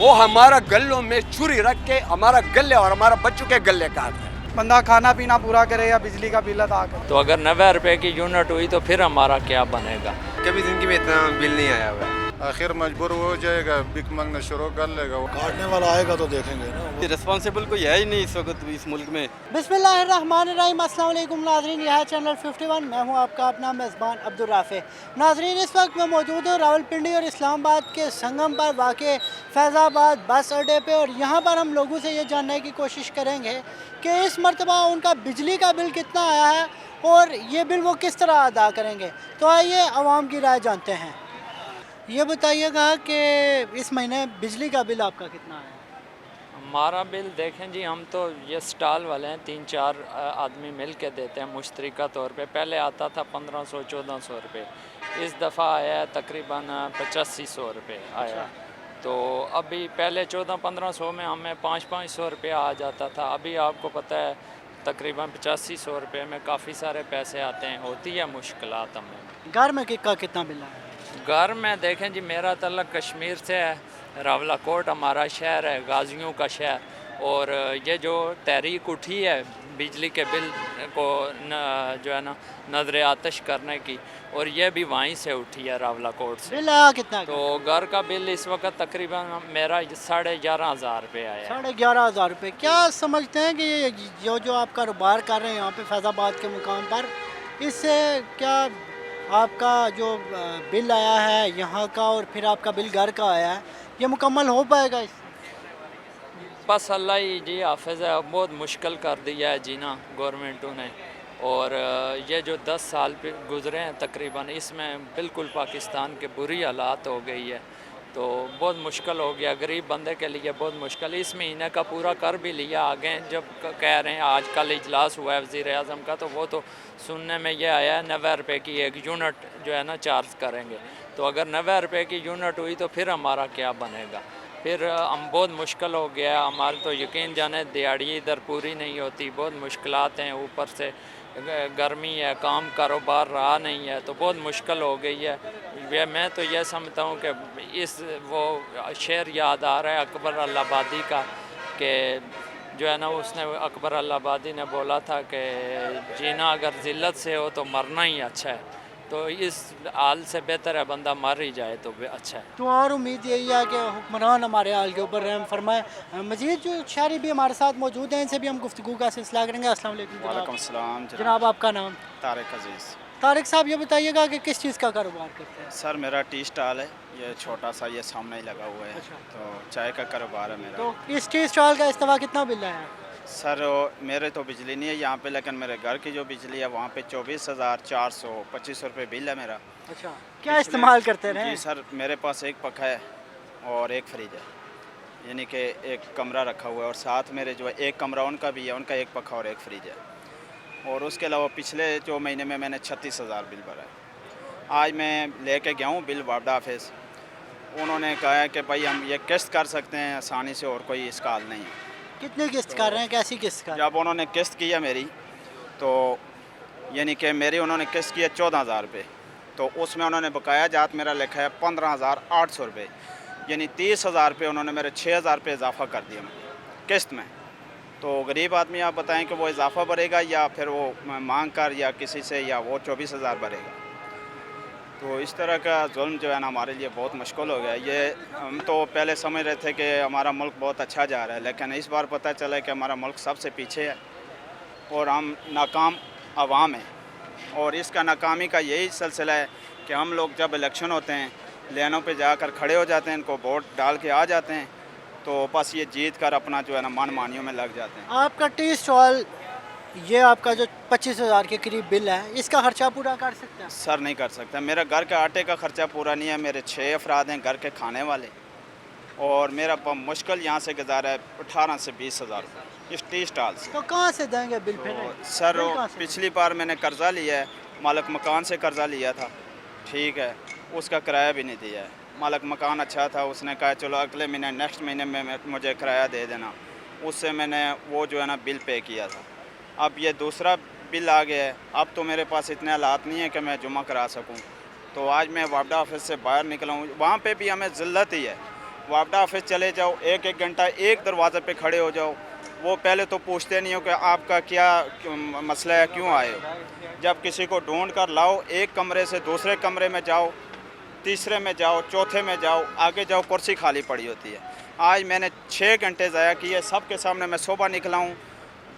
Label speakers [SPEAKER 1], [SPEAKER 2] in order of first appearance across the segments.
[SPEAKER 1] وہ ہمارا گلوں میں چوری رکھ کے ہمارا گلے اور ہمارا بچوں کے گلے کاٹ رہے ہیں۔
[SPEAKER 2] بندہ کھانا پینا پورا کرے یا بجلی کا بل ادا کرے۔
[SPEAKER 3] تو اگر 90 روپے کی یونٹ ہوئی تو پھر ہمارا کیا بنے گا؟
[SPEAKER 4] کبھی زندگی میں اتنا بل نہیں آیا ہوا ہے۔
[SPEAKER 5] آخر مجبور ہو جائے گا، بک مانگنا شروع کر لے گا۔
[SPEAKER 6] کاٹنے والا آئے گا تو دیکھیں گے نا۔
[SPEAKER 4] رسپانسیبل کوئی ہے ہی نہیں اس وقت اس ملک میں۔
[SPEAKER 7] بسم اللہ الرحمن الرحیم۔ السلام علیکم ناظرین، یہ ہے چینل 51، میں ہوں آپ کا اپنا میزبان عبدالرافع۔ ناظرین، اس وقت میں موجود ہوں راولپنڈی اور اسلام آباد کے سنگم پر واقع فیض آباد بس اڈے پہ، اور یہاں پر ہم لوگوں سے یہ جاننے کی کوشش کریں گے کہ اس مرتبہ ان کا بجلی کا بل کتنا آیا ہے اور یہ بل وہ کس طرح ادا کریں گے۔ تو آئیے عوام کی رائے جانتے ہیں۔ یہ بتائیے گا کہ اس مہینے بجلی کا بل آپ کا کتنا آیا ہے؟
[SPEAKER 3] ہمارا بل دیکھیں جی، ہم تو یہ سٹال والے ہیں، 3-4 آدمی مل کے دیتے ہیں مشترکہ طور پہ۔ پہلے آتا تھا 1500-1400 روپے، اس دفعہ آیا ہے تقریباً 8500 روپے آیا۔ تو ابھی پہلے 1400-1500 میں ہمیں 500 روپے آ جاتا تھا، ابھی آپ کو پتہ ہے تقریباً 8500 روپے میں کافی سارے پیسے آتے ہیں، ہوتی ہے مشکلات ہمیں۔
[SPEAKER 7] گھر میں کا کتنا بل آیا ہے؟
[SPEAKER 3] گھر میں دیکھیں جی، میرا تعلق کشمیر سے ہے، راولہ کوٹ ہمارا شہر ہے، غازیوں کا شہر، اور یہ جو تحریک اٹھی ہے بجلی کے بل کو جو ہے نا نظر آتش کرنے کی، اور یہ بھی وہیں سے اٹھی ہے راولہ کوٹ سے۔
[SPEAKER 7] بل آیا کتنا؟
[SPEAKER 3] تو گھر کا بل اس وقت تقریباً میرا 11,500 روپے آیا ہے۔
[SPEAKER 7] 11,500 روپے۔ کیا سمجھتے ہیں کہ یہ جو آپ کاروبار کر رہے ہیں یہاں پہ فیض آباد کے مقام پر، اس سے کیا آپ کا جو بل آیا ہے یہاں کا اور پھر آپ کا بل گھر کا آیا ہے، یہ مکمل ہو پائے گا اس سے؟
[SPEAKER 3] بس اللہ ہی جی حافظ ہے، بہت مشکل کر دیا ہے جینا گورنمنٹوں نے، اور یہ جو 10 سال پہ گزرے ہیں تقریباً، اس میں بالکل پاکستان کے بری حالات ہو گئی ہے، تو بہت مشکل ہو گیا غریب بندے کے لیے، بہت مشکل۔ اس مہینے کا پورا کر بھی لیا، آگے جب کہہ رہے ہیں آج کل اجلاس ہوا ہے وزیر اعظم کا، تو وہ تو سننے میں یہ آیا ہے 90 روپے کی ایک یونٹ جو ہے نا چارج کریں گے۔ تو اگر 90 روپے کی یونٹ ہوئی تو پھر ہمارا کیا بنے گا؟ پھر ہم بہت مشکل ہو گیا ہمارے، تو یقین جانے دیہڑی ادھر پوری نہیں ہوتی، بہت مشکلات ہیں، اوپر سے گرمی ہے، کام کاروبار رہا نہیں ہے، تو بہت مشکل ہو گئی ہے۔ میں تو یہ سمجھتا ہوں کہ وہ شعر یاد آ رہا ہے اکبر الہٰبادی کا، کہ جو ہے نا اس نے اکبر الہٰبادی نے بولا تھا کہ جینا اگر ذلت سے ہو تو مرنا ہی اچھا ہے، تو اس حال سے بہتر ہے بندہ مر ہی جائے تو اچھا ہے۔
[SPEAKER 7] تو اور امید یہی ہے کہ حکمران ہمارے حال کے اوپر رحم فرمائے۔ مزید جو شہری بھی ہمارے ساتھ موجود ہیں، ان سے بھی ہم گفتگو کا سلسلہ کریں گے۔ السلام علیکم
[SPEAKER 4] وعلیکم السلام
[SPEAKER 7] جناب، آپ کا نام؟
[SPEAKER 4] طارق عزیز۔
[SPEAKER 7] طارق صاحب، یہ بتائیے گا کہ کس چیز کا کاروبار کرتے ہیں؟
[SPEAKER 4] سر میرا ٹی اسٹال ہے، یہ چھوٹا سا یہ سامنے ہی لگا ہوا ہے، تو چائے کا کاروبار ہے میرا۔
[SPEAKER 7] تو اس ٹی اسٹال کا اس دفعہ کتنا بل آیا؟
[SPEAKER 4] سر میرے تو بجلی نہیں ہے یہاں پہ، لیکن میرے گھر کی جو بجلی ہے وہاں پہ 24,400 2500 روپے بل ہے میرا۔
[SPEAKER 7] اچھا، کیا استعمال کرتے رہے؟
[SPEAKER 4] جی سر، میرے پاس ایک پنکھا ہے اور ایک فریج ہے، یعنی کہ ایک کمرہ رکھا ہوا ہے، اور ساتھ میرے جو ہے ایک کمرہ ان کا بھی ہے، ان کا ایک پنکھا اور ایک فریج ہے، اور اس کے علاوہ پچھلے جو مہینے میں نے 36,000 بل بھرا ہے۔ آج میں لے کے گیا ہوں بل وابڈا آفس، انہوں نے کہا ہے کہ بھائی ہم یہ قسط کر سکتے ہیں آسانی سے، اور کوئی اس کا حل نہیں ہے۔
[SPEAKER 7] کتنی قسط کر رہے ہیں؟ کیسی قسط کر رہے ہیں؟
[SPEAKER 4] جب انہوں نے قسط کی ہے میری، تو یعنی کہ میری انہوں نے قسط کی ہے 14,000 روپے، تو اس میں انہوں نے بقایا جات میرا لکھا ہے 15,800 روپے، یعنی 30,000 روپے انہوں نے میرے 6,000 روپے اضافہ کر دیا قسط میں۔ تو غریب آدمی آپ بتائیں کہ وہ اضافہ بھرے گا یا پھر وہ مانگ کر یا کسی سے، یا وہ 24,000 بھرے گا؟ تو اس طرح کا ظلم جو ہے نا ہمارے لیے بہت مشکل ہو گیا۔ یہ ہم تو پہلے سمجھ رہے تھے کہ ہمارا ملک بہت اچھا جا رہا ہے، لیکن اس بار پتہ چلا کہ ہمارا ملک سب سے پیچھے ہے، اور ہم ناکام عوام ہیں، اور اس کا ناکامی کا یہی سلسلہ ہے کہ ہم لوگ جب الیکشن ہوتے ہیں لینوں پہ جا کر کھڑے ہو جاتے ہیں، ان کو ووٹ ڈال کے آ جاتے ہیں، تو بس یہ جیت کر اپنا جو ہے نا من مانیوں میں لگ جاتے ہیں۔
[SPEAKER 7] آپ کا ٹی اسٹال، یہ آپ کا جو 25,000 کے قریب بل ہے، اس کا خرچہ پورا کر سکتے ہیں؟
[SPEAKER 4] سر نہیں کر سکتا، میرا گھر کا آٹے کا خرچہ پورا نہیں ہے، میرے 6 افراد ہیں گھر کے کھانے والے، اور میرا مشکل یہاں سے گزارا ہے 18 سے 20,000 روپے اس ٹی اسٹال سے۔
[SPEAKER 7] تو کہاں سے دیں گے بل پھر؟
[SPEAKER 4] سر
[SPEAKER 7] بل کہاں سے؟
[SPEAKER 4] پچھلی بار میں نے قرضہ لیا ہے، مالک مکان سے قرضہ لیا تھا، ٹھیک ہے، اس کا کرایہ بھی نہیں دیا ہے۔ مالک مکان اچھا تھا، اس نے کہا چلو اگلے مہینے نیکسٹ مہینے میں مجھے کرایہ دے دینا، اس سے میں نے وہ جو ہے نا بل پے کیا تھا۔ اب یہ دوسرا بل آ گیا ہے، اب تو میرے پاس اتنے حالات نہیں ہیں کہ میں جمع کرا سکوں، تو آج میں وابڈا آفس سے باہر نکلا ہوں، وہاں پہ بھی ہمیں ذلت ہی ہے، वापडा ऑफिस चले जाओ, एक एक घंटा एक दरवाजे पे खड़े हो जाओ, वो पहले तो पूछते नहीं हो कि आपका क्या मसला है, क्यों आए हो। जब किसी को ढूंढ कर लाओ, एक कमरे से दूसरे कमरे में जाओ, तीसरे में जाओ, चौथे में जाओ, आगे जाओ, कुर्सी खाली पड़ी होती है। आज मैंने 6 घंटे ज़ाया किए सबके सामने। मैं सुबह निकला हूँ,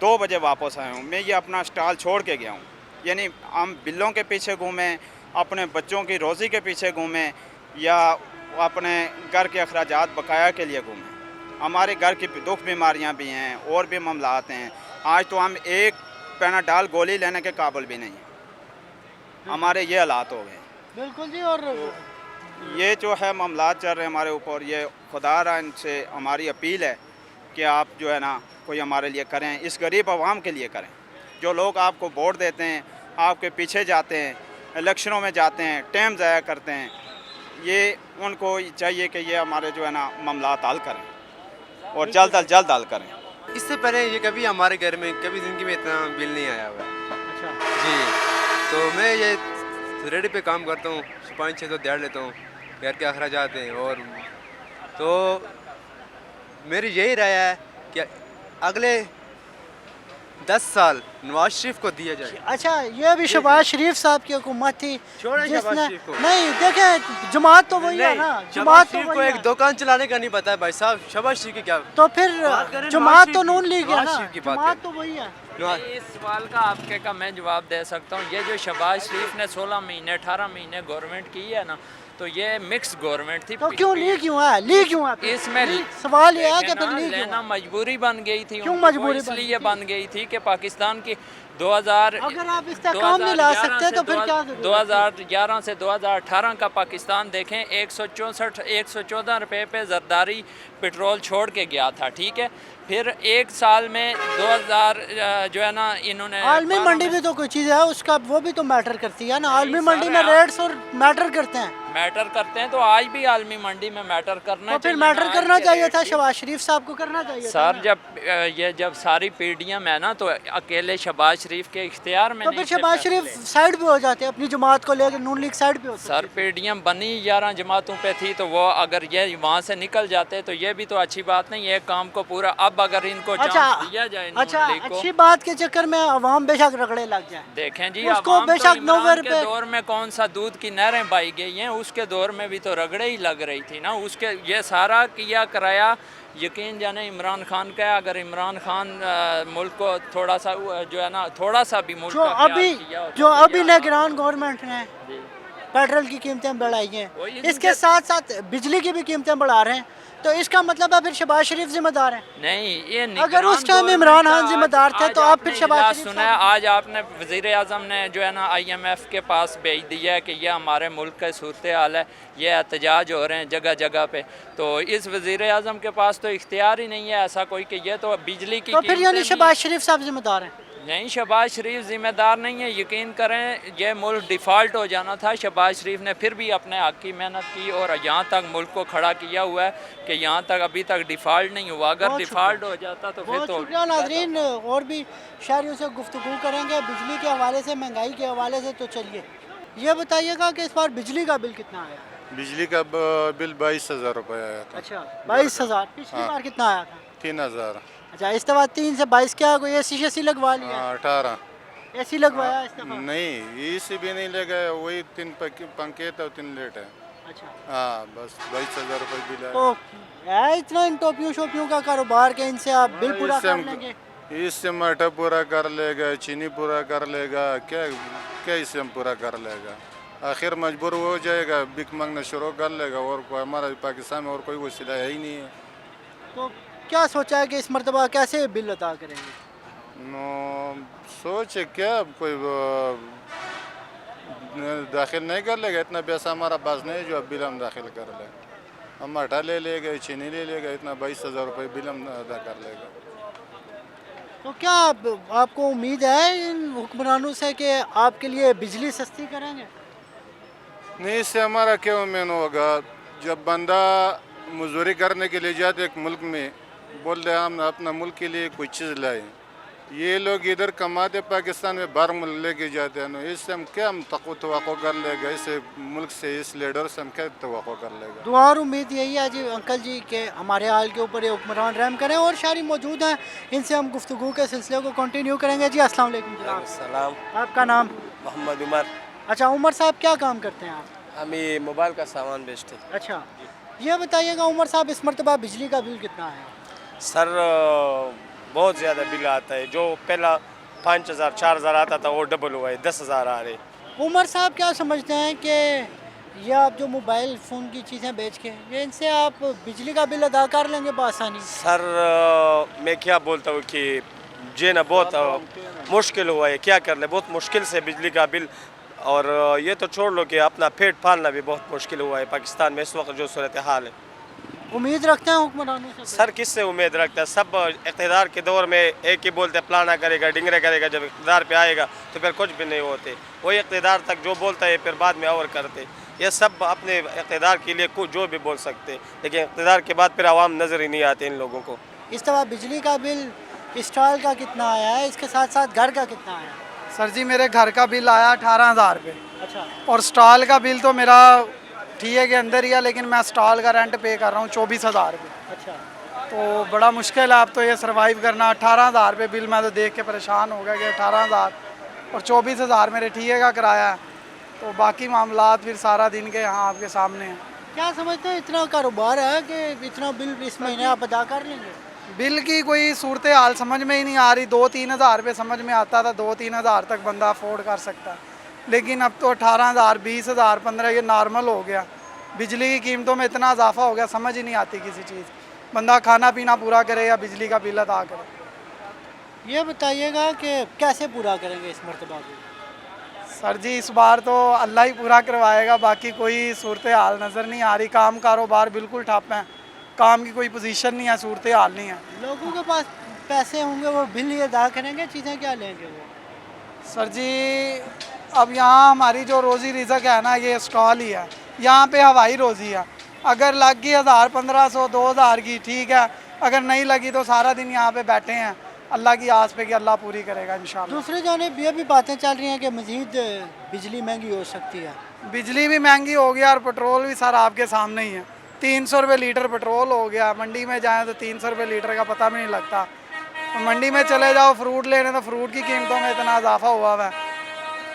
[SPEAKER 4] 2 बजे वापस आया हूँ। मैं ये अपना स्टॉल छोड़ के गया हूँ। यानी हम बिलों के पीछे घूमें, अपने बच्चों की रोज़ी के पीछे घूमें, या अपने घर के अखराजात बकाया के लिए घूमें। हमारे घर की दुख बीमारियाँ भी हैं और भी मामलात हैं। आज तो हम एक पैनाडाल गोली लेने के काबिल भी नहीं हैं। हमारे ये हालात हो गए।
[SPEAKER 7] बिल्कुल जी। और
[SPEAKER 4] ये जो है मामलात चल रहे हैं हमारे ऊपर, ये खुदा रा इनसे हमारी अपील है कि आप जो है ना कोई हमारे लिए करें, इस गरीब आवाम के लिए करें। जो लोग आपको वोट देते हैं, आपके पीछे जाते हैं, इलेक्शनों में जाते हैं, टाइम ज़ाया करते हैं, ये उनको चाहिए कि ये हमारे जो है ना मामलात हल करें और जल्द अज जल्द हल करें।
[SPEAKER 8] इससे पहले ये कभी हमारे घर में कभी ज़िंदगी में इतना बिल नहीं आया हुआ है।
[SPEAKER 7] अच्छा
[SPEAKER 8] जी, तो मैं ये रेडी पे काम करता हूँ, 500-600 दिहाड़ लेता हूँ, घर के अखराजात हैं। और तो मेरी यही राय है कि अगले 10 साल नवाज शरीफ को दिया जाए।
[SPEAKER 7] अच्छा, ये भी शहबाज शरीफ साहब की हुकूमत थी
[SPEAKER 8] छोड़ें शहबाज
[SPEAKER 7] जिसने
[SPEAKER 8] शरीफ को।
[SPEAKER 7] नहीं देखे, जमात तो वही है ना,
[SPEAKER 8] शहबाज
[SPEAKER 7] जमात तो
[SPEAKER 8] शरीफ को
[SPEAKER 7] वही
[SPEAKER 8] एक
[SPEAKER 7] है।
[SPEAKER 8] दुकान चलाने का नहीं पता है भाई साहब। शहबाज शरीफ की क्या
[SPEAKER 7] तो
[SPEAKER 8] बात
[SPEAKER 7] फिर
[SPEAKER 8] करें,
[SPEAKER 7] जमात
[SPEAKER 8] नवाज
[SPEAKER 7] तो
[SPEAKER 8] शरीफ
[SPEAKER 7] नून
[SPEAKER 8] की,
[SPEAKER 7] लीग है
[SPEAKER 8] नवाज
[SPEAKER 7] ना,
[SPEAKER 8] शरीफ की बात
[SPEAKER 7] जमात
[SPEAKER 8] करें।
[SPEAKER 7] तो वही है।
[SPEAKER 3] इस सवाल का आपके का मैं जवाब दे सकता हूँ। ये जो शहबाज शरीफ ने 16 महीने 18 महीने गवर्नमेंट की है ना, तो ये मिक्स गवर्नमेंट थी।
[SPEAKER 7] तो क्यों ली क्यों है, ली क्यों है?
[SPEAKER 3] इसमें
[SPEAKER 7] सवाल ये है कि
[SPEAKER 3] देखें
[SPEAKER 7] फिर
[SPEAKER 3] ना,
[SPEAKER 7] ली क्यों
[SPEAKER 3] लेना
[SPEAKER 7] है?
[SPEAKER 3] मजबूरी बन गई थी।
[SPEAKER 7] क्यों
[SPEAKER 3] उनकी, वो
[SPEAKER 7] मजबूरी बन
[SPEAKER 3] इसलिए
[SPEAKER 7] गई?
[SPEAKER 3] बन गई थी कि पाकिस्तान की 2000
[SPEAKER 7] अगर आप इस्तेहकाम नहीं ला सकते तो फिर क्या जरूरत है?
[SPEAKER 3] 2011 से 2018 का पाकिस्तान देखें, 114 रुपए पे जरदारी पेट्रोल छोड़ के गया था, ठीक है। फिर एक साल में 2000 जो है ना इन्होंने
[SPEAKER 7] आलमी मंडी भी तो कोई चीज़ है, उसका वो भी तो मैटर करती है ना। आलमी मंडी में रेट्स और मैटर करते हैं,
[SPEAKER 3] मैटर करते हैं, तो आज भी आलमी मंडी में मैटर करना
[SPEAKER 7] तो फिर
[SPEAKER 3] चाहिए।
[SPEAKER 7] मैटर
[SPEAKER 3] आज
[SPEAKER 7] करना
[SPEAKER 3] के
[SPEAKER 7] चाहिए
[SPEAKER 3] रेट
[SPEAKER 7] था,
[SPEAKER 3] की।
[SPEAKER 7] शहबाज शरीफ साहब को करना चाहिए था
[SPEAKER 3] सर
[SPEAKER 7] ना।
[SPEAKER 3] जब सारी पीडीएम है ना, तो अकेले शहबाज शरीफ के इख्तियार में
[SPEAKER 7] तो
[SPEAKER 3] नहीं
[SPEAKER 7] फिर
[SPEAKER 3] थे
[SPEAKER 7] शहबाज
[SPEAKER 3] फैसले।
[SPEAKER 7] शरीफ साइड पे हो जाते, अपनी जमात को लेकर नून लीग साइड पे होते।
[SPEAKER 3] सर पीडीएम बनी 11 जमातों पे थी, तो वो अगर ये वहाँ से निकल जाते तो ये भी तो अच्छी बात नहीं है। काम को पूरा अब अगर इनको चांस दिया जाए नून
[SPEAKER 7] अच्छा,
[SPEAKER 3] लीग को,
[SPEAKER 7] अच्छी बात के चक्कर में अवाम बेशक रगड़े लग जाए।
[SPEAKER 3] देखें जी,
[SPEAKER 7] उसको
[SPEAKER 3] अवाम तो
[SPEAKER 7] बेशक
[SPEAKER 3] इमरान
[SPEAKER 7] 90
[SPEAKER 3] के
[SPEAKER 7] रुपए
[SPEAKER 3] दौर में कौन सा दूध की नहरें बाई गई हैं, उसके दौर में भी तो रगड़े ही लग रही थी ना। उसके ये सारा किया कराया यकीन जाने इमरान खान का है। अगर इमरान खान मुल्क को थोड़ा सा जो है ना, थोड़ा सा भी मुल्क
[SPEAKER 7] जो
[SPEAKER 3] का ख्याल
[SPEAKER 7] अभी
[SPEAKER 3] किया होता
[SPEAKER 7] जो
[SPEAKER 3] तो
[SPEAKER 7] अभी
[SPEAKER 3] ये
[SPEAKER 7] निगरान गवर्नमेंट ने
[SPEAKER 3] जी।
[SPEAKER 7] पेट्रोल की कीमतें बढ़ाई हैं,
[SPEAKER 3] वही
[SPEAKER 7] इसके साथ साथ बिजली की भी कीमतें बढ़ा रहे हैं, तो इसका मतलब है फिर शहबाज शरीफ जिम्मेदार हैं।
[SPEAKER 3] नहीं, ये
[SPEAKER 7] अगर उस टाइम
[SPEAKER 3] निगरान
[SPEAKER 7] इमरान
[SPEAKER 3] गवर्नमेंट
[SPEAKER 7] खान
[SPEAKER 3] का
[SPEAKER 7] जिम्मेदार थे,
[SPEAKER 3] आज
[SPEAKER 7] तो आप
[SPEAKER 3] आपने
[SPEAKER 7] फिर शहबाज
[SPEAKER 3] इजलास
[SPEAKER 7] शरीफ
[SPEAKER 3] सुना है। आज आपने वज़ीर आज़म ने जो है ना IMF के पास भेज दिया है कि ये हमारे मुल्क का सूरत हाल है, ये एहतजाज हो रहे हैं जगह जगह पे। तो इस वज़ीर आज़म के पास तो इख्तियार ही नहीं है ऐसा कोई कि ये तो बिजली की
[SPEAKER 7] तो फिर यानी
[SPEAKER 3] कीमतें भी-
[SPEAKER 7] शहबाज शरीफ साहब जिम्मेदार हैं।
[SPEAKER 3] नहीं, शहबाज शरीफ ज़िम्मेदार नहीं है। यकीन करें, ये मुल्क डिफ़ॉल्ट हो जाना था। शहबाज शरीफ ने फिर भी अपने हक़ की मेहनत की और यहाँ तक मुल्क को खड़ा किया हुआ है कि यहाँ तक अभी तक डिफ़ॉल्ट नहीं हुआ। अगर
[SPEAKER 7] बहुत
[SPEAKER 3] डिफ़ॉल्ट हो जाता तो फिर
[SPEAKER 7] बहुत
[SPEAKER 3] तो
[SPEAKER 7] शुक्रिया नाज़रीन। और भी शहरियों से गुफ्तगू करेंगे बिजली के हवाले से, महंगाई के हवाले से। तो चलिए ये बताइएगा कि इस बार बिजली का बिल कितना आया?
[SPEAKER 5] बिजली का बिल 22,000 रुपये आया था।
[SPEAKER 7] अच्छा, 22,000। पिछली
[SPEAKER 5] हाँ।
[SPEAKER 7] बार कितना आया था?
[SPEAKER 5] 3,000।
[SPEAKER 7] अच्छा, इस दफा 3 से 22 क्या कोई एसी लगा लिया?
[SPEAKER 5] 18।
[SPEAKER 7] एसी लगवाया इस दफा?
[SPEAKER 5] नहीं, इसी भी नहीं ले गए, वही 3 पंखे थे, 3 लेट है।
[SPEAKER 7] अच्छा,
[SPEAKER 5] हाँ, बस 22,000 रुपये बिल आया।
[SPEAKER 7] तो है इतना इन टोपियों शोपियों का कारोबार के इनसे आप बिल पूरा
[SPEAKER 5] इससे
[SPEAKER 7] कर
[SPEAKER 5] हम-
[SPEAKER 7] लेंगे?
[SPEAKER 5] इससे हम आटा पूरा कर लेगा, चीनी पूरा कर लेगा, क्या क्या इससे हम पूरा कर लेगा। आखिर मजबूर हो जाएगा, बिक मांगना शुरू कर लेगा। और कोई हमारा पाकिस्तान में और कोई वसीला है ही नहीं है।
[SPEAKER 7] तो क्या सोचा है कि इस मरतबा कैसे बिल अदा करेंगे?
[SPEAKER 5] नो सोचे क्या, कोई दाखिल नहीं कर लेगा, इतना पैसा हमारा पास नहीं है जो अब बिल हम दाखिल कर ले। हम आटा ले लेगा, चीनी ले लेगा, इतना 22,000 रुपये बिल हम अदा कर लेगा।
[SPEAKER 7] तो क्या आपको उम्मीद है इन हुक्मरानों से कि आपके लिए बिजली सस्ती करेंगे?
[SPEAKER 5] नहीं, इससे हमारा क्या उम्मीद होगा। जब बंदा मजदूरी करने के लिए जाते एक मुल्क में, बोल रहे हम अपना मुल्क के लिए कोई चीज़ लाए, ये लोग इधर कमाते पाकिस्तान में बाहर मुल्क लेके जाते हैं ना, इससे हम क्या हम तवक्को कर लेगा, इस मुल्क से इस लीडर से हम क्या तवक्को कर लेगा।
[SPEAKER 7] दुआ और उम्मीद यही है जी अंकल जी के हमारे हाल के ऊपर ये हुक्मरान रहम करें। और शायरी मौजूद हैं, इनसे हम गुफ्तगू के सिलसिले को कंटिन्यू करेंगे। जी अस्सलाम वालेकुम जनाब।
[SPEAKER 1] सलाम।
[SPEAKER 7] आपका नाम?
[SPEAKER 1] मोहम्मद उमर।
[SPEAKER 7] अच्छा उमर साहब, क्या काम करते हैं आप?
[SPEAKER 1] हम ये मोबाइल का सामान बेचते हैं।
[SPEAKER 7] अच्छा ये बताइएगा उमर साहब, इस मरतबा बिजली का बिल कितना है?
[SPEAKER 1] सर बहुत ज़्यादा बिल आता है, जो पहला 5,000 4,000 आता था वो डबल हुआ है, 10,000 आ रहे।
[SPEAKER 7] उमर साहब क्या समझते हैं कि ये आप जो मोबाइल फ़ोन की चीज़ें बेच के ये इनसे आप बिजली का बिल अदा कर लेंगे बआसानी?
[SPEAKER 1] सर मैं क्या बोलता हूँ कि जे ना बहुत मुश्किल हुआ है, क्या कर ले, बहुत मुश्किल से बिजली का बिल। और ये तो छोड़ लो कि अपना पेट पालना भी बहुत मुश्किल हुआ है पाकिस्तान में इस वक्त जो सूरत हाल है।
[SPEAKER 7] उम्मीद रखते हैं हुक्मरानों से?
[SPEAKER 1] सर किससे उम्मीद रखता है, सब इक़्तिदार के दौर में एक ही बोलते फलाना करेगा डिंगरे करेगा, जब इक़्तिदार पे आएगा तो फिर कुछ भी नहीं होते। वही इक़्तिदार तक जो बोलता है फिर बाद में और करते। ये सब अपने इक़्तिदार के लिए कुछ जो भी बोल सकते, लेकिन इक़्तिदार के बाद फिर आवाम नज़र ही नहीं आते इन लोगों को।
[SPEAKER 7] इस दफ़ा बिजली का बिल स्टॉल का कितना आया है, इसके साथ साथ घर का कितना आया?
[SPEAKER 2] सर जी मेरे घर का बिल आया 18,000 रुपये
[SPEAKER 7] अच्छा
[SPEAKER 2] और स्टॉल का बिल तो मेरा ठीक है के अंदर ही है, लेकिन मैं स्टॉल का रेंट पे कर रहा हूँ 24,000 रुपये।
[SPEAKER 7] अच्छा
[SPEAKER 2] तो बड़ा मुश्किल है अब तो ये सर्वाइव करना। 18,000 रुपये बिल मैं तो देख के परेशान हो गया कि 18,000 और 24,000 मेरे ठीके का किराया है। तो बाकी मामलात फिर सारा दिन के यहाँ आपके सामने हैं।
[SPEAKER 7] क्या समझते हैं इतना कारोबार है कि इतना बिल इस महीने आप अदा कर लेंगे?
[SPEAKER 2] बिल की कोई सूरत हाल समझ में ही नहीं आ रही। 2-3 हज़ार रुपये समझ में आता था, 2-3 हज़ार तक बंदा अफोर्ड कर सकता है, लेकिन अब तो 18,000 20,000 15 ये नॉर्मल हो गया। बिजली की कीमतों में इतना इजाफा हो गया, समझ ही नहीं आती किसी चीज़। बंदा खाना पीना पूरा करे या बिजली का बिल अदा करे।
[SPEAKER 7] ये बताइएगा कि कैसे पूरा करेंगे इस मरतबा को?
[SPEAKER 2] सर जी इस बार तो अल्लाह ही पूरा करवाएगा, बाकी कोई सूरत हाल नज़र नहीं आ रही। काम कारोबार बिल्कुल ठप हैं, काम की कोई पोजीशन नहीं है, सूरत हाल नहीं है।
[SPEAKER 7] लोगों के पास पैसे होंगे वो बिल ही अदा करेंगे, चीज़ें क्या लेंगे वो?
[SPEAKER 2] सर जी अब यहाँ हमारी जो रोज़ी रिज़क है ना, ये स्टॉल ही है, यहाँ पे हवाई रोज़ी है। अगर लग गई 1,000 1,500 2,000 की ठीक है, अगर नहीं लगी तो सारा दिन यहाँ पे बैठे हैं अल्लाह की आस पे कि अल्लाह पूरी करेगा इंशाल्लाह।
[SPEAKER 7] दूसरी जानिब ये भी बातें चल रही हैं कि मज़ीद बिजली महंगी हो सकती है।
[SPEAKER 2] बिजली भी महंगी हो गया और पेट्रोल भी सर आपके सामने ही है। 300 रुपये लीटर पेट्रोल हो गया। मंडी में जाएँ तो 300 रुपये लीटर का पता भी नहीं लगता। और मंडी में चले जाओ फ्रूट लेने तो फ्रूट की कीमतों में इतना इजाफा हुआ हुआ है,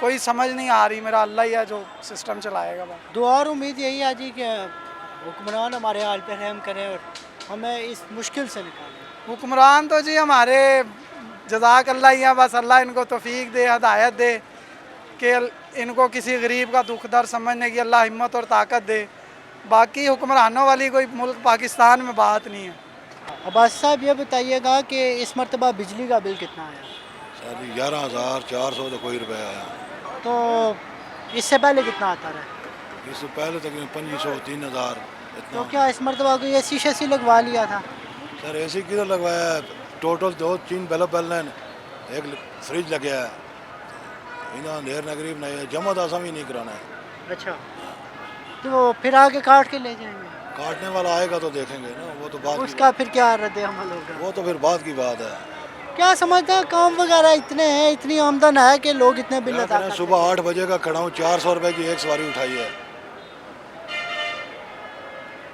[SPEAKER 2] कोई समझ नहीं आ रही। मेरा अल्लाह ही है जो सिस्टम चलाएगा। बस
[SPEAKER 7] दुआ और उम्मीद यही है जी कि हुक्मरान हमारे हाल पर रहम करें और हमें इस मुश्किल से निकालें।
[SPEAKER 2] हुक्मरान तो जी हमारे जज़ाक अल्लाह ही है, बस अल्लाह इनको तौफीक दे, हदायत दे कि इनको किसी गरीब का दुख दर्द समझने की अल्लाह हिम्मत और ताकत दे। बाकी हुक्मरानों वाली कोई मुल्क पाकिस्तान में बात नहीं है।
[SPEAKER 7] अब्बास साहब ये बताइएगा कि इस मरतबा बिजली का बिल कितना आया?
[SPEAKER 6] सर 11,400 तो कोई रुपया आया।
[SPEAKER 7] तो इससे पहले कितना आता रहा?
[SPEAKER 6] इससे पहले तकरीबन 2,500 3,000
[SPEAKER 7] तो
[SPEAKER 6] इतना।
[SPEAKER 7] क्या इस मरतबा को ए सी लगवा लिया था?
[SPEAKER 6] सर ऐसी किधर लगवाया है, टोटल 2-3 बल्ब बल्ब, एक फ्रिज लगे है, इन्होंने ढेर नगरीब नहीं है, जमा दासा भी नहीं कराना है।
[SPEAKER 7] अच्छा तो फिर आगे काट के ले जाएंगे?
[SPEAKER 6] काटने वाला आएगा तो देखेंगे ना, वो तो बात
[SPEAKER 7] उसका फिर क्या रद्द अमल होगा?
[SPEAKER 6] वो तो फिर बात की बात है।
[SPEAKER 7] क्या समझते हैं काम वगैरह इतने हैं, इतनी आमदन है कि लोग इतने बिल अदा करते हैं?
[SPEAKER 6] सुबह 8 बजे का खड़ा हूँ, 400 रुपये की एक सवारी उठाई है,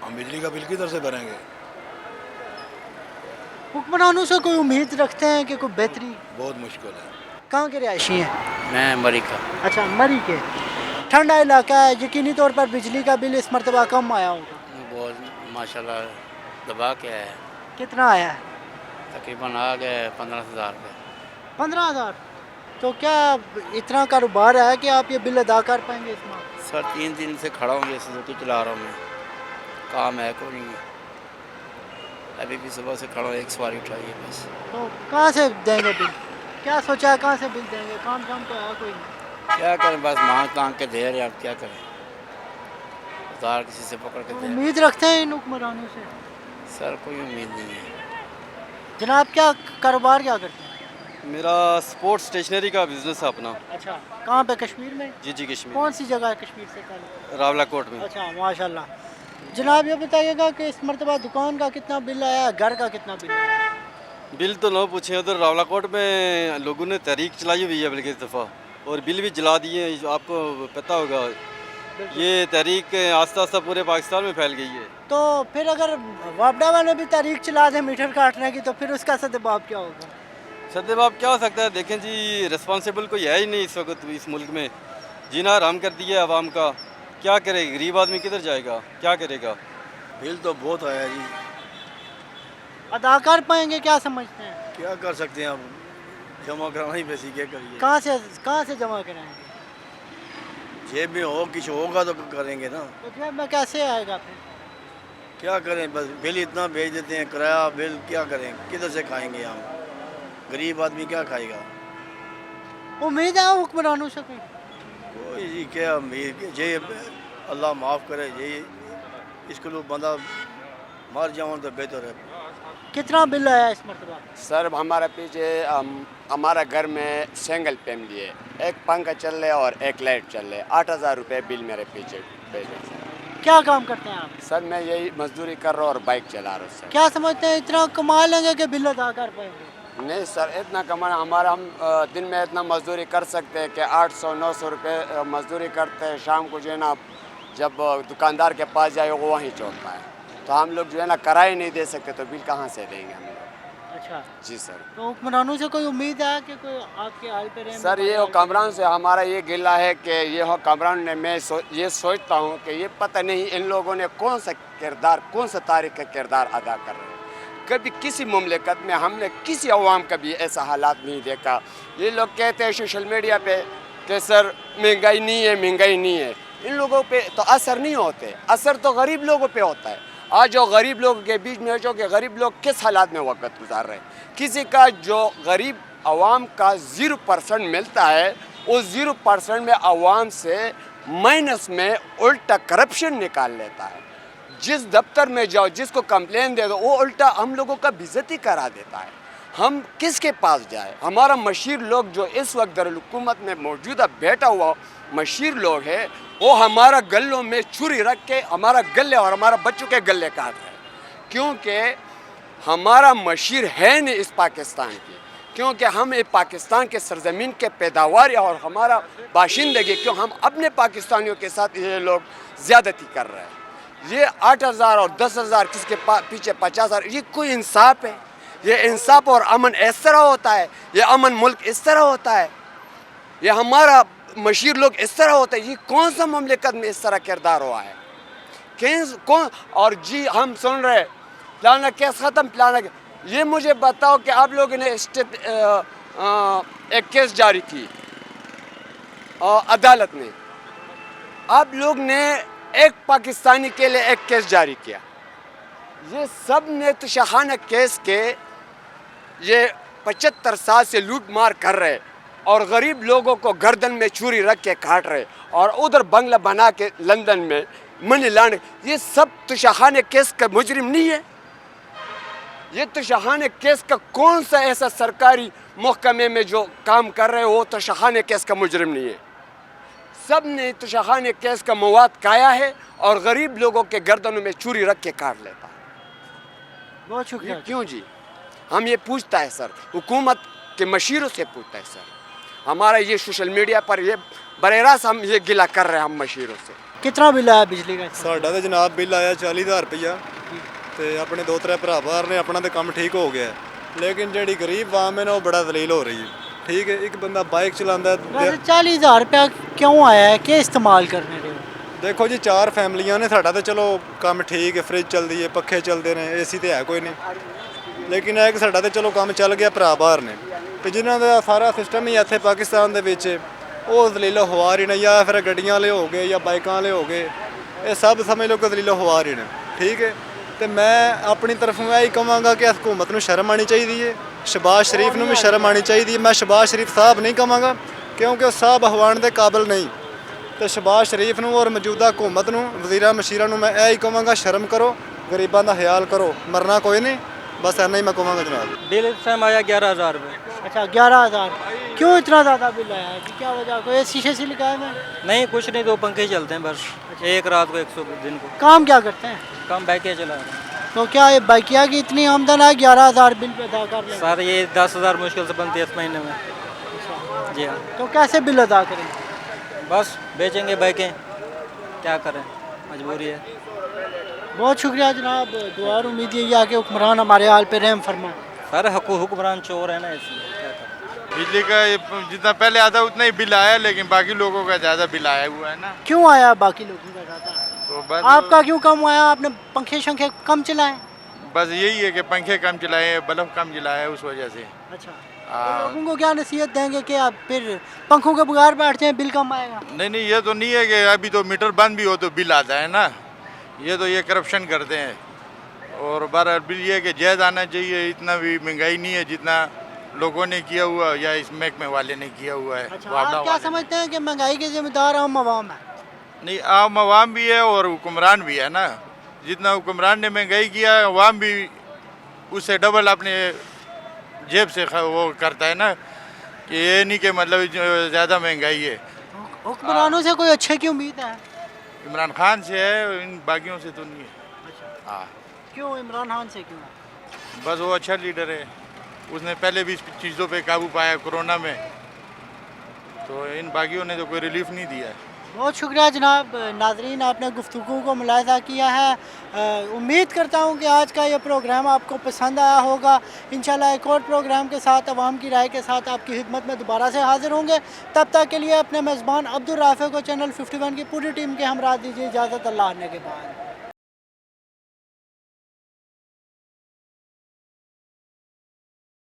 [SPEAKER 6] हम बिजली का बिल किधर से भरेंगे?
[SPEAKER 7] हुक्मरानों से कोई उम्मीद रखते हैं कि कोई बेहतरी?
[SPEAKER 6] बहुत मुश्किल है।
[SPEAKER 7] कहाँ के रिहायशी हैं?
[SPEAKER 9] मैं मरी का।
[SPEAKER 7] अच्छा मरी के, ठंडा इलाका है, यकीनी तौर पर बिजली का बिल इस मरतबा कम आया होगा।
[SPEAKER 9] बहुत माशाल्लाह दबा के आया है।
[SPEAKER 7] कितना आया है?
[SPEAKER 9] तकरीबन आ गए 15,000 रुपये।
[SPEAKER 7] 15,000? तो क्या इतना कारोबार है कि आप ये बिल अदा कर पाएंगे इस माह?
[SPEAKER 9] सर 3 दिन से खड़ा हूँ, ये सुजुकी चला रहा हूँ मैं, काम है कोई नहीं। अभी भी सुबह से खड़ा हूँ, एक सवारी उठाई है बस।
[SPEAKER 7] तो कहाँ से देंगे बिल? क्या सोचा है कहाँ से बिल देंगे? काम तो है कोई नहीं।
[SPEAKER 9] क्या करें, बस मांग तांग के दे रहे हैं, अब क्या करें, उधार किसी से पकड़ के दे।
[SPEAKER 7] उम्मीद रखते हैं इन हुक्मरानों से?
[SPEAKER 9] सर कोई उम्मीद नहीं है।
[SPEAKER 7] जनाब क्या कारोबार क्या करते हैं?
[SPEAKER 10] मेरा स्पोर्ट्स स्टेशनरी का बिजनेस है अपना।
[SPEAKER 7] अच्छा कहाँ पे? कश्मीर में?
[SPEAKER 10] जी जी कश्मीर।
[SPEAKER 7] कौन सी जगह है कश्मीर से ताल्लुक?
[SPEAKER 10] रावलाकोट में।
[SPEAKER 7] अच्छा माशाल्लाह। जनाब ये बताइएगा कि इस मरतबा दुकान का कितना बिल आया, घर का कितना बिल आया?
[SPEAKER 10] बिल तो ना पूछें, उधर रावलाकोट में लोगों ने तहरीक चलाई हुई है बल्कि इस दफ़ा, और बिल भी जला दिए हैं। आपको पता होगा ये तहरीक आस्ता आस्ता पूरे पाकिस्तान में फैल गई है।
[SPEAKER 7] तो फिर अगर वापडा वाले भी तारीख चला दें मीटर काटने की, तो फिर उसका सदबाब क्या होगा?
[SPEAKER 10] सदबाब क्या हो सकता है? देखें जी, रिस्पॉन्सिबल कोई है ही नहीं इस वक्त इस मुल्क में। जीना हराम कर दिया है आवाम का, क्या करे? गरीब आदमी किधर जाएगा, क्या करेगा?
[SPEAKER 6] बिल तो बहुत आया जी,
[SPEAKER 7] अदा कर पाएंगे क्या समझते हैं?
[SPEAKER 6] क्या कर सकते हैं, अब जमा कराना ही पैसे क्या करिए।
[SPEAKER 7] कहाँ से जमा कराएंगे?
[SPEAKER 6] जेब में हो कुछ होगा तो करेंगे ना,
[SPEAKER 7] तो जेब में कैसे आएगा फिर?
[SPEAKER 6] क्या करें, बस बिल इतना भेज देते हैं, किराया बिल क्या करें, किधर से खाएंगे हम, गरीब आदमी क्या खाएगा।
[SPEAKER 7] उम्मीद है हुक्मरानों से
[SPEAKER 6] कोई जी क्या उम्मीद, जे अल्लाह माफ़ करे, ये इसको लोग बंदा मर जाओ तो बेहतर है।
[SPEAKER 7] कितना बिल आया इस मरतबा?
[SPEAKER 11] सर हमारे पीछे हमारा घर में सिंगल फैमिली है, एक पंखा चल रहा है और एक लाइट चल रहा है, 8,000 रुपये बिल मेरे पीछे भेजे सर।
[SPEAKER 7] क्या काम करते हैं आप?
[SPEAKER 11] सर मैं यही मजदूरी कर रहा हूँ और बाइक चला रहा हूँ सर।
[SPEAKER 7] क्या समझते हैं इतना कमा लेंगे कि बिल अदा कर पाएंगे?
[SPEAKER 11] नहीं सर, इतना कमाना हमारा, हम दिन में इतना मजदूरी कर सकते हैं कि 800-900 रुपये मजदूरी करते हैं, शाम को जो है ना जब दुकानदार के पास जाए वो वहीं छोड़ता है, तो हम लोग जो है ना किराया नहीं दे सकते, तो बिल कहाँ से देंगे हम लोग?
[SPEAKER 7] अच्छा
[SPEAKER 11] जी सर।
[SPEAKER 7] तो हुक्मरानों से कोई उम्मीद है कि कोई आपके हाल पे रहे?
[SPEAKER 11] सर ये हुक्मरान से हमारा ये गिला है कि ये हुक्मरान ने, मैं ये सोचता हूँ कि ये पता नहीं इन लोगों ने कौन सा तारीख का किरदार अदा कर रहे हैं। कभी किसी मुमलिकत में हमने किसी अवाम का भी ऐसा हालात नहीं देखा। ये लोग कहते हैं सोशल मीडिया पे कि सर महंगाई नहीं है, इन लोगों पे तो असर नहीं होते, असर तो गरीब लोगों पे होता है। आज जो गरीब लोगों के बीच में जो कि गरीब लोग किस हालात में वक्त गुजार रहे हैं, किसी का जो गरीब आवाम का 0% मिलता है, उस 0% में आवाम से माइनस में उल्टा करप्शन निकाल लेता है। जिस दफ्तर में जाओ, जिसको कंप्लेन दे दो, वो उल्टा हम लोगों का बेइज्जती करा देता है। हम किसके पास जाए? हमारा मशीर लोग जो इस वक्त दारुल-हुकूमत में मौजूदा बैठा हुआ मशीर लोग है, वो हमारा गलों में छुरी रख के हमारा गले और हमारा बच्चों के गले काट रहे हैं, क्योंकि हमारा मशीर है नहीं इस पाकिस्तान की, क्योंकि हम एक पाकिस्तान के सरजमीन के पैदावार और हमारा बाशिंदगी, क्यों हम अपने पाकिस्तानियों के साथ ये लोग ज़्यादती कर रहे हैं। ये 8,000 और 10,000 किसके पीछे 50,000, ये कोई इंसाफ है? ये इंसाफ और अमन इस तरह होता है? ये अमन मुल्क इस तरह होता है? ये हमारा मशीर लोग इस तरह होते हैं? ये कौन सा मुमलिकत में इस तरह किरदार हुआ है? कौन? और जी हम सुन रहे प्लाना केस ख़त्म, प्लाना, ये मुझे बताओ कि आप लोगों ने एक केस जारी की अदालत ने, आप लोग ने एक पाकिस्तानी के लिए एक केस जारी किया, ये सब ने तो शाहाना केस के ये 75 साल से लूट मार कर रहे और गरीब लोगों को गर्दन में छुरी रख के काट रहे, और उधर बंगला बना के लंदन में मनी लॉन्ड्रिंग, ये सब तो शाहाना केस का मुजरिम नहीं है? ये तो शाहाना केस का कौन सा ऐसा सरकारी महकमे में जो काम कर रहे हो तो शाहाना केस का मुजरिम नहीं है? सब ने तो शाहाना केस का मवाद खाया है और गरीब लोगों के गर्दनों में छुरी रख के काट लेता है।
[SPEAKER 7] बहुत शुक्रिया।
[SPEAKER 11] क्यों जी? हम ये पूछता है सर, हुकूमत के मशीरों से पूछता है सर, हमारा ये सोशल मीडिया पर ये बरेरास हम ये गिला कर रहे हैं हम मशीरों से।
[SPEAKER 7] कितना बिल आया बिजली का?
[SPEAKER 12] साडा तो जनाब बिल आया 40,000 रुपया, तो अपने 2-3 भरा बाहर ने अपना तो काम ठीक हो गया, लेकिन जी गरीब आवाम है ना वो बड़ा दलील हो रही है। ठीक है, एक बंदा बाइक चलाता है,
[SPEAKER 7] 40,000 रुपया क्यों आया है, क्या इस्तेमाल करने रहे?
[SPEAKER 12] देखो जी 4 फैमिलियां ने, साडा तो चलो काम ठीक है, फ्रिज चलती है, पखे चलते हैं, AC तो है कोई नहीं, लेकिन है कि साडा तो चलो काम चल गया भरा बाहर ने, तो जिन्हों का सारा सिस्टम ही इतने पाकिस्तान के वो दलील हवा रही ने, या फिर गड्डियां वाले हो गए या बाइक वाले हो गए, ये सब समझ लो कि दलील हवा रही ने। ठीक है, तो मैं अपनी तरफों यही कहांगा कि हुकूमत को शर्म आनी चाहिए, शहबाज शरीफ को भी शर्म आनी चाहिए। मैं शहबाज शरीफ साहब नहीं कहांगा क्योंकि साहब हवाण के काबिल नहीं, तो शहबाज शरीफ को और मौजूदा हुकूमत को, वज़ीरां मशीरां को मैं यही कहांगा शर्म करो, गरीबों का ख्याल करो, मरना कोई नहीं, बस इतना ही मैं कहांगा जनाब।
[SPEAKER 13] बिल इस टाइम आया 11,000 रुपये।
[SPEAKER 7] अच्छा 11,000, क्यों इतना ज़्यादा बिल आया है? क्या वजह? कोई शीशे से लिखा है? मैं
[SPEAKER 13] नहीं, कुछ नहीं, 2 पंखे चलते हैं बस, एक रात को 100 दिन को।
[SPEAKER 7] काम क्या करते हैं?
[SPEAKER 13] काम बाइकें चला रहे हैं।
[SPEAKER 7] तो क्या ये बाइकिया की इतनी आमदन है 11,000 बिल पे अदा कर लें?
[SPEAKER 13] सर ये 10,000 मुश्किल से बनती है इस महीने में। जी हाँ।
[SPEAKER 7] तो कैसे बिल अदा करें?
[SPEAKER 13] बस बेचेंगे बाइकें, क्या करें, मजबूरी है।
[SPEAKER 7] बहुत शुक्रिया जनाब, दुआ और उम्मीद यही है कि हुक्मरान हमारे हाल पे रहम फरमाए।
[SPEAKER 13] सर हुक्मरान चोर है ना, इसलिए क्या करें।
[SPEAKER 5] बिजली का जितना पहले आता उतना ही बिल आया, लेकिन बाकी लोगों का ज़्यादा बिल आया हुआ है ना।
[SPEAKER 7] क्यों आया बाकी लोगों का ज़्यादा?
[SPEAKER 5] तो बस
[SPEAKER 7] आपका क्यों कम आया? आपने पंखे शंखे कम चलाए?
[SPEAKER 5] बस यही है कि पंखे कम चलाए, बल्ब कम जलाए, उस वजह से।
[SPEAKER 7] अच्छा, तो लोगों को क्या नसीहत देंगे कि आप फिर पंखों के बगैर बैठ जाएं, बिल कम आएगा?
[SPEAKER 5] नहीं, ये तो नहीं है कि अभी तो मीटर बंद भी हो तो बिल आता है ना। ये करप्शन करते हैं। और बहरहाल बिल ये है कि जायज़ आना चाहिए, इतना भी महंगाई नहीं है जितना लोगों ने किया हुआ या इस महकमे वाले ने किया हुआ है।
[SPEAKER 7] अच्छा, आप क्या समझते हैं कि महंगाई के जिम्मेदार आम आवाम है?
[SPEAKER 5] नहीं, आम आवाम भी है और हुक्मरान भी है ना। जितना हुक्मरान ने महंगाई किया, आवाम भी उससे डबल अपने जेब से वो करता है ना, कि ये नहीं कि मतलब ज़्यादा महंगाई है।
[SPEAKER 7] हुक्मरानों से कोई अच्छे की उम्मीद है?
[SPEAKER 5] इमरान खान से है, इन बाकियों से तो नहीं है।
[SPEAKER 7] अच्छा,
[SPEAKER 5] हाँ,
[SPEAKER 7] क्यों इमरान खान से क्यों?
[SPEAKER 5] बस वो अच्छा लीडर है, उसने पहले भी चीज़ों पे काबू पाया कोरोना में, तो इन बाकियों ने तो कोई रिलीफ नहीं दिया है।
[SPEAKER 7] बहुत शुक्रिया जनाब। नाजरीन, आपने गुफ्तगू को मुलाहिज़ा किया है। उम्मीद करता हूँ कि आज का ये प्रोग्राम आपको पसंद आया होगा। इंशाल्लाह एक और प्रोग्राम के साथ, अवाम की राय के साथ आपकी खिदमत में दोबारा से हाजिर होंगे। तब तक के लिए अपने मेज़बान अब्दुल राफ़े को चैनल 51 की पूरी टीम के हमरा दीजिए इजाज़त। अल्लाह ने के बाद।